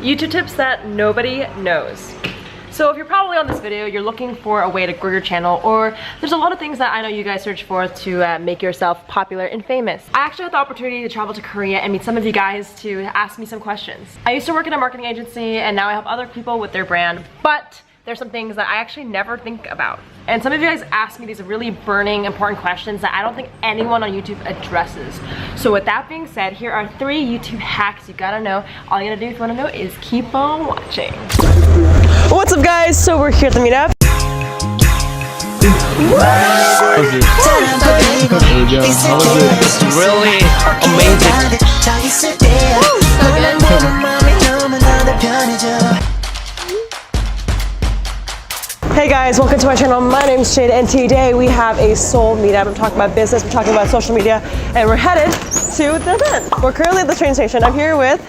YouTube tips that nobody knows. So if you're probably on this video, you're looking for a way to grow your channel, or there's a lot of things that I know you guys search for to make yourself popular and famous. I actually had the opportunity to travel to Korea and meet some of you guys to ask me some questions. I used to work in a marketing agency and now I help other people with their brand, but there's some things that I actually never think about. And some of you guys ask me these really burning, important questions that I don't think anyone on YouTube addresses. So with that being said, here are 3 YouTube hacks you gotta know. All you gotta do if you wanna know is keep on watching. What's up guys? So we're here at the meetup. Really amazing. Hey guys, welcome to my channel. My name is Jade and today we have a Seoul meetup. I'm talking about business, we're talking about social media, and we're headed to the event. We're currently at the train station. I'm here with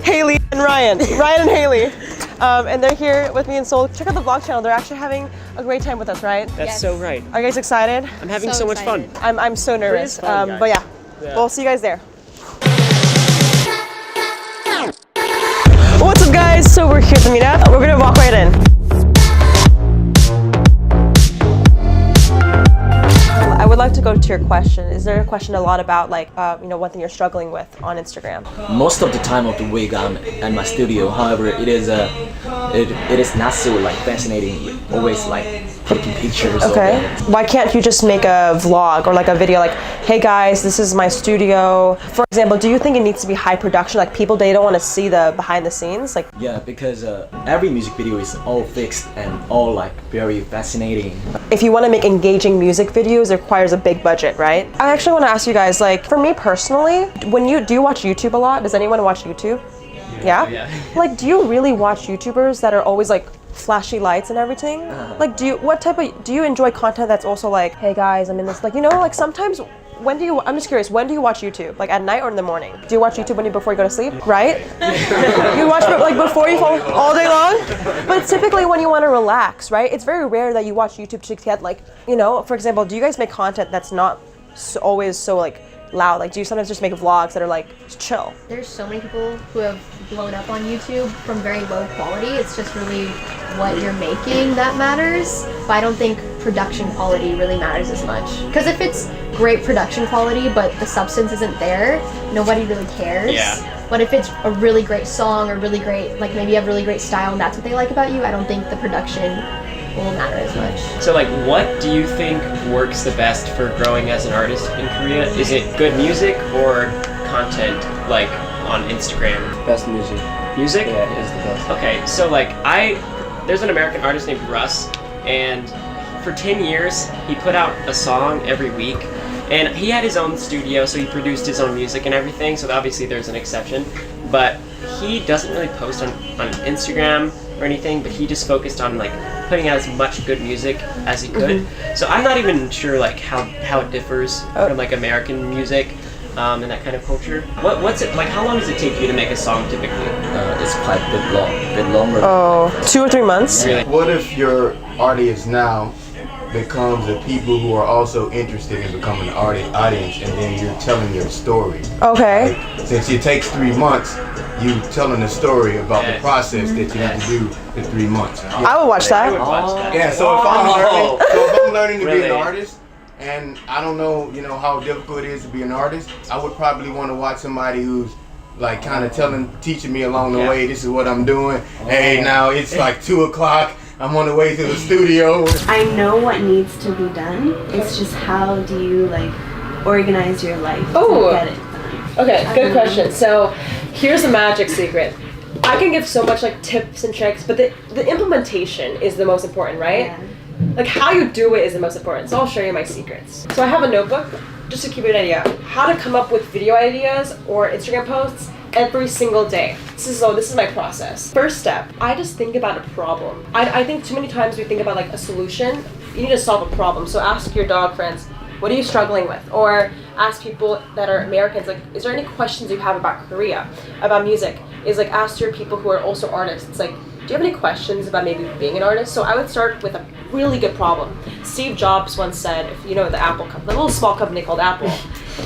Haley and Ryan. Ryan and Haley. And they're here with me in Seoul. Check out the vlog channel. They're actually having a great time with us, right? That's so right. Are you guys excited? I'm having so much fun. I'm so nervous. But yeah, we'll see you guys there. What's up guys? So we're here at the meetup. We're gonna walk right in. I would like to go to your question. Is there a question a lot about like, one thing you're struggling with on Instagram? Most of the time of the week I'm at my studio. However, it is not so like fascinating. Always like taking pictures. Okay. Why can't you just make a vlog or like a video like, hey guys, this is my studio. For example, do you think it needs to be high production? Like people, they don't want to see the behind the scenes? Like yeah, because every music video is all fixed and all like very fascinating. If you want to make engaging music videos, it requires a big budget, right? I actually want to ask you guys, like for me personally, do you watch YouTube a lot? Does anyone watch YouTube? Yeah? Like do you really watch YouTubers that are always like flashy lights and everything? Like do you enjoy content that's also like, hey guys, I'm in this, like, like sometimes I'm just curious, when do you watch YouTube? Like at night or in the morning? Do you watch YouTube before you go to sleep, right? You watch it like before you fall all day long? But typically when you want to relax, right? It's very rare that you watch YouTube to get like, for example, do you guys make content that's not always so like loud? Like do you sometimes just make vlogs that are like chill? There's so many people who have blown up on YouTube from very low quality. It's just really what you're making that matters. But I don't think production quality really matters as much. Because if it's great production quality but the substance isn't there, nobody really cares. Yeah. But if it's a really great song or really great, like maybe you have really great style and that's what they like about you, I don't think the production will matter as much. So like, what do you think works the best for growing as an artist in Korea? Is it good music or content like on Instagram? Best music. Music? Yeah, it's the best. Okay, so like there's an American artist named Russ, and for 10 years he put out a song every week, and he had his own studio, so he produced his own music and everything, so obviously there's an exception, but he doesn't really post on Instagram or anything, but he just focused on like putting out as much good music as he could. So I'm not even sure like how it differs from like American music and that kind of culture. What's it like? How long does it take you to make a song typically? It's quite a bit longer. Oh, 2 or 3 months? Really? What if your audience now becomes the people who are also interested in becoming an audience, and then you're telling your story? Okay. Like, since it takes 3 months, you telling a story about the process that you need to do in 3 months. I would watch that. I would watch that. Yeah, so if I'm learning to be Really? an artist, and I don't know, how difficult it is to be an artist, I would probably want to watch somebody who's like kind of teaching me along the way, this is what I'm doing. Hey, now it's like 2 o'clock. I'm on the way to the studio. I know what needs to be done. It's just how do you like organize your life to get it done. Okay, good question. So here's the magic secret. I can give so much like tips and tricks, but the implementation is the most important, right? Yeah. Like how you do it is the most important. So I'll show you my secrets. So I have a notebook, just to give you an idea, how to come up with video ideas or Instagram posts every single day. This is my process. First step, I just think about a problem. I think too many times we think about like a solution. You need to solve a problem. So ask your dog friends, what are you struggling with? Or ask people that are Americans, like, is there any questions you have about Korea, about music? Is like ask your people who are also artists. It's like, do you have any questions about maybe being an artist? So I would start with a really good problem. Steve Jobs once said, if you know the Apple company, the little small company called Apple,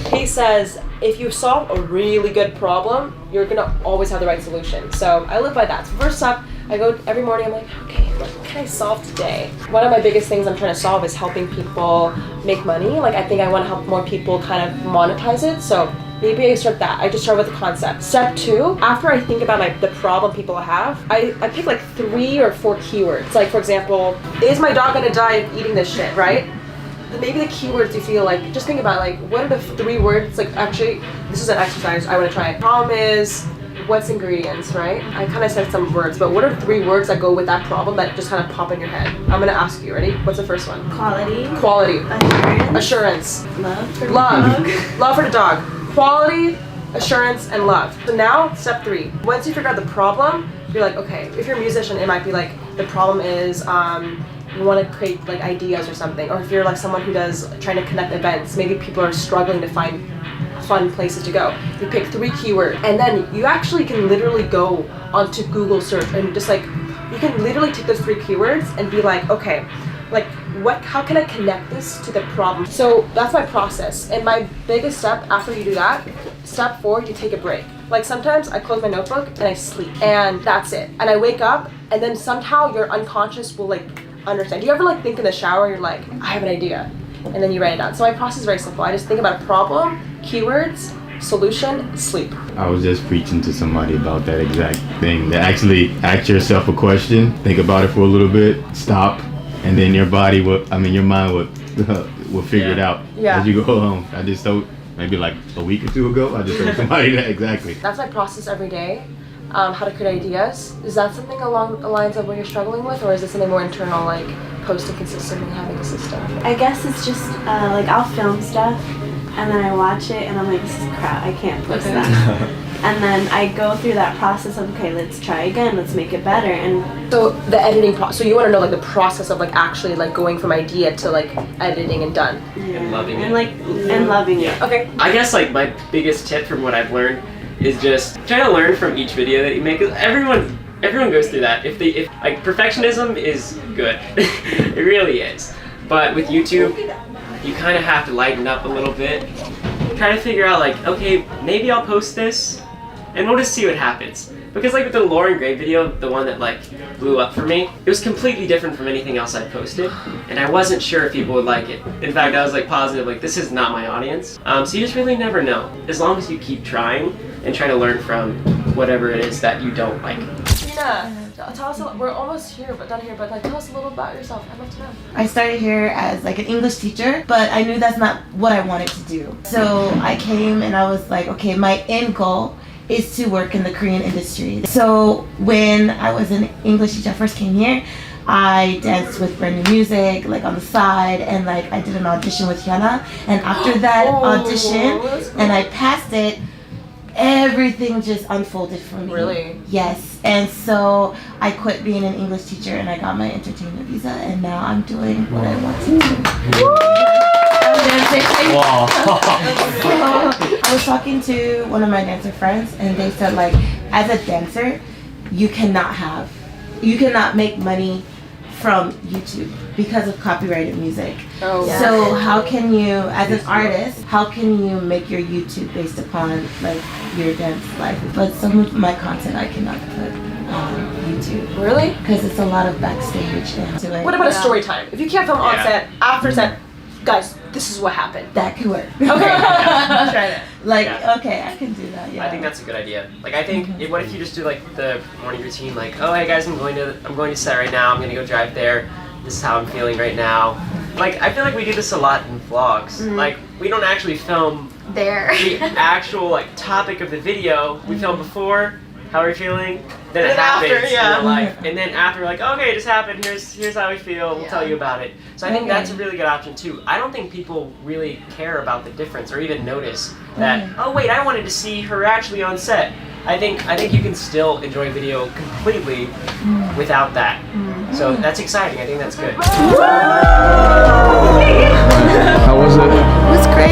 he says, if you solve a really good problem, you're gonna always have the right solution. So I live by that. So first up, I go every morning, I'm like, okay, what can I solve today? One of my biggest things I'm trying to solve is helping people make money. Like, I think I want to help more people kind of monetize it. So maybe I start that. I just start with the concept. Step 2, after I think about the problem people have, I pick like 3 or 4 keywords. Like, for example, is my dog gonna die of eating this shit, right? Maybe the keywords you feel like, just think about like, what are the 3 words, like actually, this is an exercise I want to try. Problem is, what's ingredients, right? I kind of said some words, but what are 3 words that go with that problem that just kind of pop in your head? I'm gonna ask you, ready? What's the first one? Quality. Quality. Assurance. Assurance. Love for the Love. dog. Love for the dog. Quality, assurance, and love. So now, step 3. Once you figure out the problem, you're like, okay, if you're a musician, it might be like, the problem is, you want to create like ideas or something. Or if you're like someone who does, trying to connect events, maybe people are struggling to find fun places to go. You pick 3 keywords, and then you actually can literally go onto Google search and just like, you can literally take those 3 keywords and be like, okay, like how can I connect this to the problem? So that's my process. And my biggest step after you do that, step 4, you take a break. Like sometimes I close my notebook and I sleep, and that's it. And I wake up, and then somehow your unconscious will like understand. Do you ever like think in the shower, you're like, I have an idea, and then you write it down? So my process is very simple. I just think about a problem, keywords, solution, sleep. I was just preaching to somebody about that exact thing. That actually ask yourself a question, think about it for a little bit, stop, and then your body your mind will figure it out as you go along. I just told maybe like a week or 2 ago, I just told somebody that exactly. That's my process every day. How to create ideas. Is that something along the lines of what you're struggling with, or is it something more internal, like posting consistently, having a system? I guess it's just like I'll film stuff and then I watch it and I'm like, this is crap, I can't post that. And then I go through that process of, okay, let's try again, let's make it better. And so the editing process, so you want to know like the process of like actually like going from idea to like editing and done. And loving it. And like, and loving it. Okay. I guess like my biggest tip from what I've learned is just try to learn from each video that you make. 'Cause everyone goes through that. If like perfectionism is good, it really is. But with YouTube, you kind of have to lighten up a little bit. Try to figure out like, okay, maybe I'll post this, and we'll just see what happens. Because like with the Lauren Gray video, the one that like blew up for me, it was completely different from anything else I posted, and I wasn't sure if people would like it. In fact, I was like positive, like this is not my audience. So you just really never know. As long as you keep trying and try to learn from whatever it is that you don't like. Tina, tell us, we're almost here, but done here, but like tell us a little about yourself. I'd love to know. I started here as like an English teacher, but I knew that's not what I wanted to do. So I came and I was like, okay, my end goal is to work in the Korean industry. So when I was an English teacher, I first came here, I danced with brand new music, like on the side, and like I did an audition with Hyuna. And after that audition, and I passed it, everything just unfolded for me. Really? Yes. And so I quit being an English teacher and I got my entertainment visa, and now I'm doing what I want to do. Wow. So I was talking to one of my dancer friends, and they said like, as a dancer, you cannot make money from YouTube because of copyrighted music. Oh. Yeah. So how can you, as an artist, how can you make your YouTube based upon like your dance life? But some of my content I cannot put on YouTube. Really? Because it's a lot of backstage into it. What about a story time? If you can't film on set, after set, guys, this is what happened. That could work. Okay. Try it. Like, okay, I can do that, yeah. I think that's a good idea. Like I think, what if you just do like the morning routine, like, oh hey guys, I'm going to set right now. I'm gonna go drive there. This is how I'm feeling right now. Like I feel like we do this a lot in vlogs. Like we don't actually film There. the actual like topic of the video. We film before. How are we feeling? Then it happens after, in real life. And then after, we're like, okay, it just happened. Here's how we feel. We'll tell you about it. So I think that's a really good option too. I don't think people really care about the difference or even notice that. Oh wait, I wanted to see her actually on set. I think you can still enjoy video completely without that. So that's exciting. I think that's good. How was it? It was great.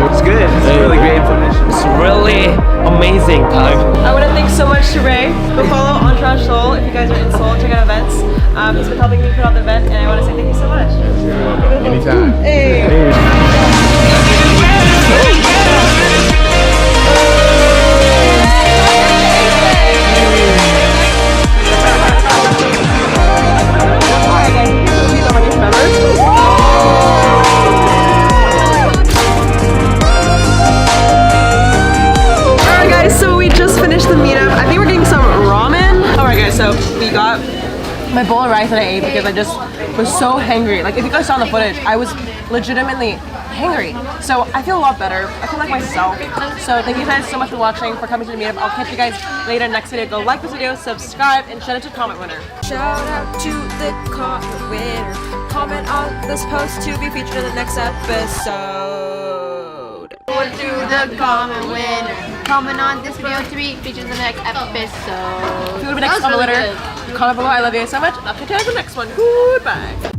It's good. It's really great information. It's really amazing time. I want to thank so much to Ray. Go follow Entourage Seoul if you guys are in Seoul. Check out events. He's been helping me put on the event, and I want to say thank you so much. Anytime. Hey. So we got my bowl of rice that I ate because I just was so hangry. Like if you guys saw in the footage, I was legitimately hangry. So I feel a lot better. I feel like myself. So thank you guys so much for watching, for coming to the meetup. I'll catch you guys later next video. Go like this video, subscribe, and shout out to comment winner. Shout out to the comment winner. Comment on this post to be featured in the next episode. To the comment winner. Comment on this video to be featured in the next episode. If you want to be next comment winner, comment below. I love you guys so much. I'll catch you guys in the next one. Goodbye.